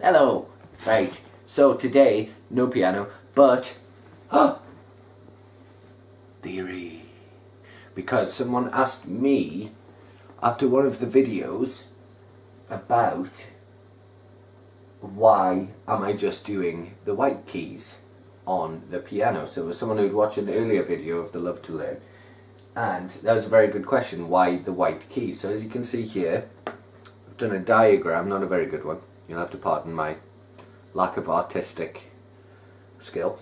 Hello. Right, so today, no piano, but theory. Because someone asked me after one of the videos about why am I just doing the white keys on the piano. So it was someone who'd watched an earlier video of the Love to Learn, and that was a very good question, why the white keys. So as you can see here, I've done a diagram, not a very good one, you'll have to pardon my lack of artistic skill.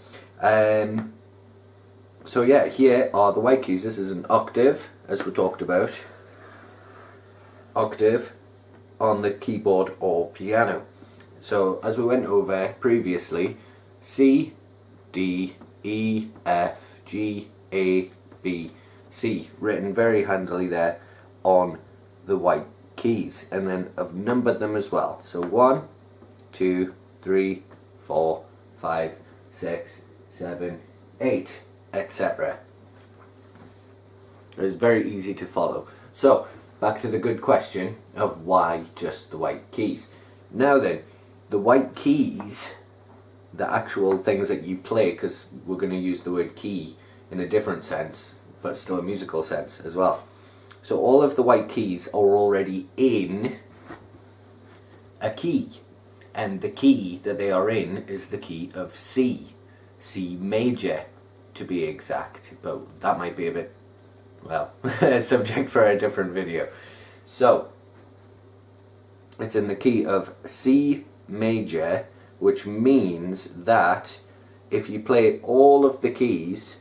So yeah, here are the white keys. This is an octave, as we talked about. Octave on the keyboard or piano. So as we went over previously, C, D, E, F, G, A, B, C, written very handily there on the white keys, and then I've numbered them as well. So 1, 2, 3, 4, 5, 6, 7, 8, etc. It's very easy to follow. So back to the good question of why just the white keys. Now then, the white keys, the actual things that you play, because we're going to use the word key in a different sense, but still a musical sense as well. So all of the white keys are already in a key, and the key that they are in is the key of C, C major to be exact, but that might be a bit, well, a subject for a different video. So it's in the key of C major, which means that if you play all of the keys,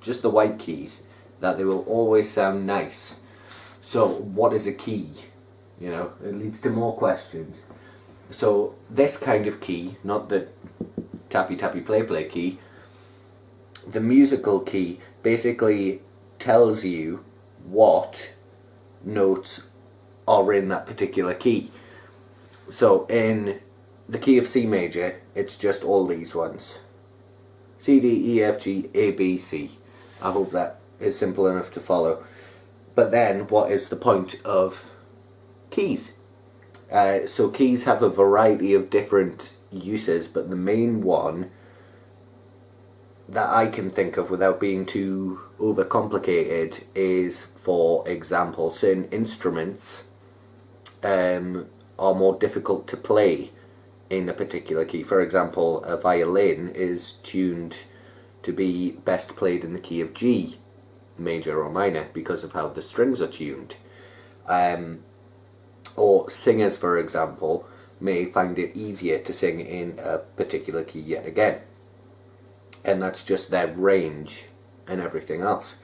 just the white keys, that they will always sound nice. So what is a key? You know, it leads to more questions. So this kind of key, not the tappy tappy play play key, the musical key basically tells you what notes are in that particular key. So in the key of C major, it's just all these ones. C, D, E, F, G, A, B, C. I hope that is simple enough to follow. But then, what is the point of keys? So keys have a variety of different uses, but the main one that I can think of without being too overcomplicated is, for example, certain instruments are more difficult to play in a particular key. For example, a violin is tuned to be best played in the key of G major or minor because of how the strings are tuned. Or singers, for example, may find it easier to sing in a particular key yet again, and that's just their range and everything else.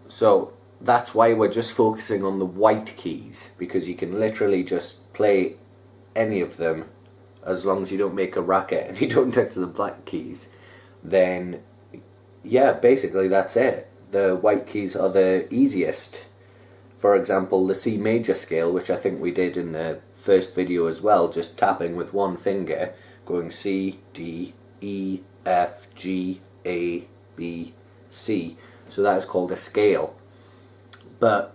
So that's why we're just focusing on the white keys, because you can literally just play any of them as long as you don't make a racket and you don't touch the black keys. Then yeah, basically that's it. The white keys are the easiest. For example, the C major scale, which I think we did in the first video as well, just tapping with one finger, going C, D, E, F, G, A, B, C. So that is called a scale. But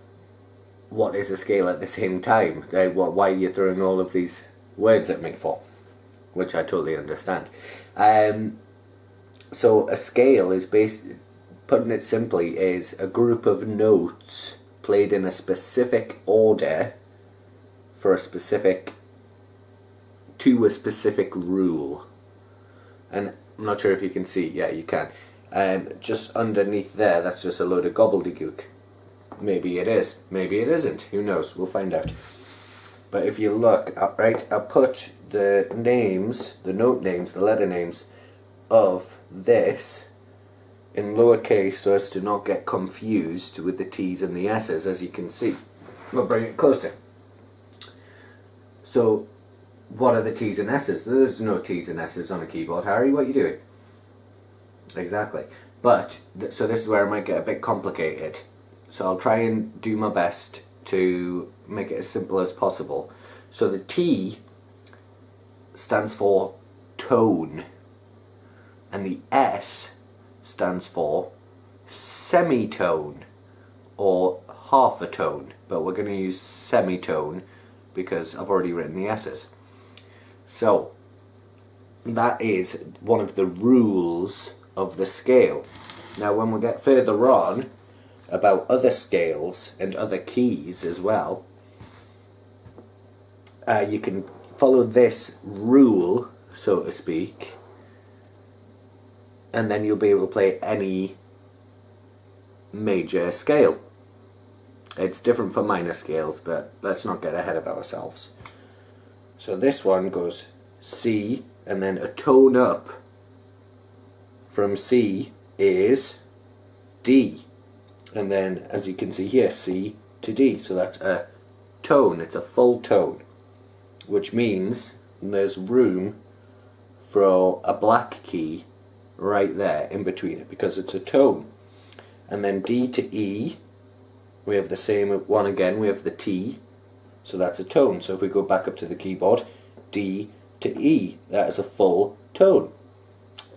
what is a scale at the same time? Why are you throwing all of these words at me for? Which I totally understand. So a scale is putting it simply, is a group of notes played in a specific order for a specific rule. And I'm not sure if you can see, yeah you can. Just underneath there, that's just a load of gobbledygook. Maybe it is, maybe it isn't, who knows, we'll find out. But if you look, right, I put the names, the note names, the letter names of this in lowercase so as to not get confused with the T's and the S's, as you can see. We'll bring it closer. So what are the T's and S's? There's no T's and S's on a keyboard, Harry, what are you doing? Exactly. But, so this is where it might get a bit complicated. So I'll try and do my best to make it as simple as possible. So the T stands for tone, and the S stands for semitone, or half a tone, but we're going to use semitone because I've already written the S's. So that is one of the rules of the scale. Now when we get further on about other scales and other keys as well, you can follow this rule, so to speak, and then you'll be able to play any major scale. It's different for minor scales, but let's not get ahead of ourselves. So this one goes C, and then a tone up from C is D. And then, as you can see here, C to D. So that's a tone, it's a full tone, which means there's room for a black key right there in between it, because it's a tone. And then D to E, we have the same one again, we have the T, so that's a tone. So if we go back up to the keyboard, D to E, that is a full tone,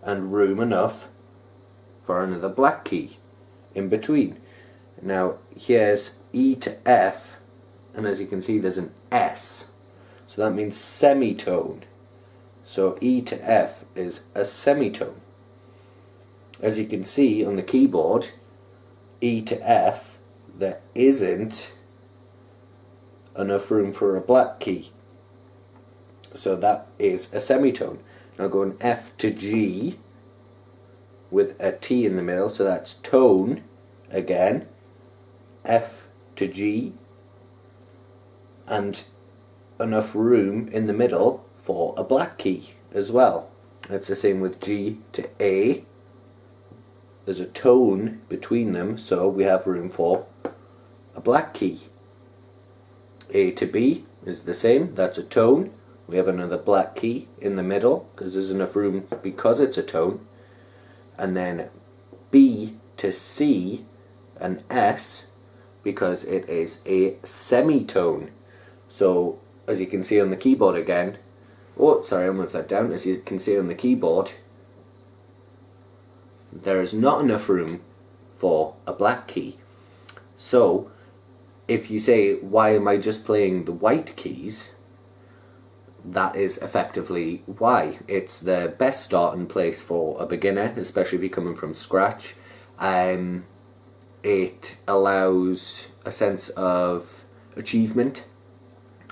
and room enough for another black key in between. Now here's E to F, and as you can see there's an S, so that means semitone. So E to F is a semitone. As you can see on the keyboard, E to F, there isn't enough room for a black key, so that is a semitone. Now going F to G with a T in the middle, so that's tone again, F to G, and enough room in the middle for a black key as well. It's the same with G to A. There's a tone between them, so we have room for a black key. A to B is the same, that's a tone. We have another black key in the middle because there's enough room because it's a tone. And then B to C and S because it is a semitone. So as you can see on the keyboard again, oh sorry, I'll move that down. As you can see on the keyboard, there is not enough room for a black key. So if you say, why am I just playing the white keys? That is effectively why. It's the best starting place for a beginner, especially if you're coming from scratch. It allows a sense of achievement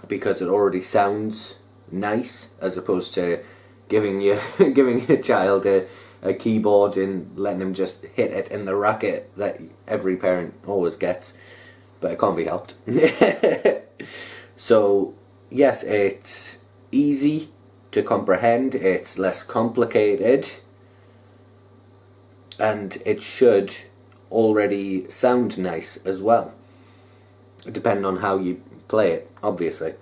because it already sounds nice, as opposed to giving your child a keyboard and letting him just hit it in the racket that every parent always gets, but it can't be helped. So yes, it's easy to comprehend, it's less complicated, and it should already sound nice as well, depending on how you play it, obviously.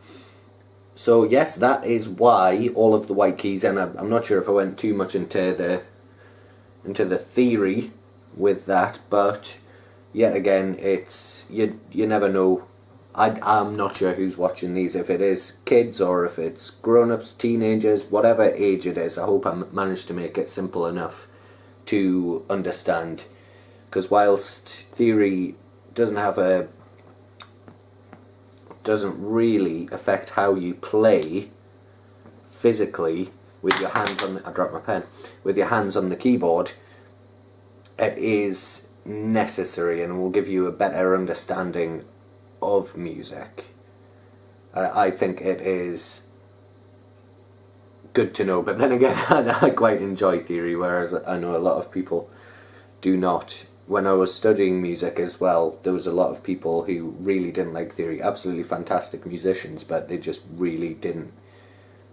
So yes, that is why all of the white keys, and I'm not sure if I went too much into the theory with that, but yet again, it's you never know. I'm not sure who's watching these, if it is kids or if it's grown-ups, teenagers, whatever age it is. I hope I managed to make it simple enough to understand, because whilst theory doesn't really affect how you play physically with your hands on I dropped my pen, with your hands on the keyboard, it is necessary and will give you a better understanding of music. I think it is good to know, but then again, I quite enjoy theory, whereas I know a lot of people do not. When I was studying music as well, there was a lot of people who really didn't like theory. Absolutely fantastic musicians, but they just really didn't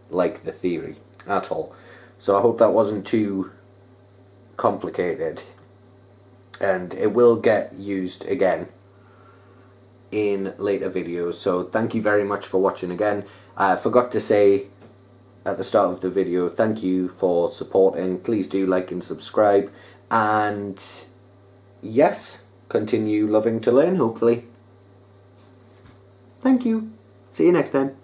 like the theory at all. So I hope that wasn't too complicated, and it will get used again in later videos. So thank you very much for watching again. I forgot to say at the start of the video, thank you for supporting. Please do like and subscribe, and yes, continue loving to learn, hopefully. Thank you. See you next time.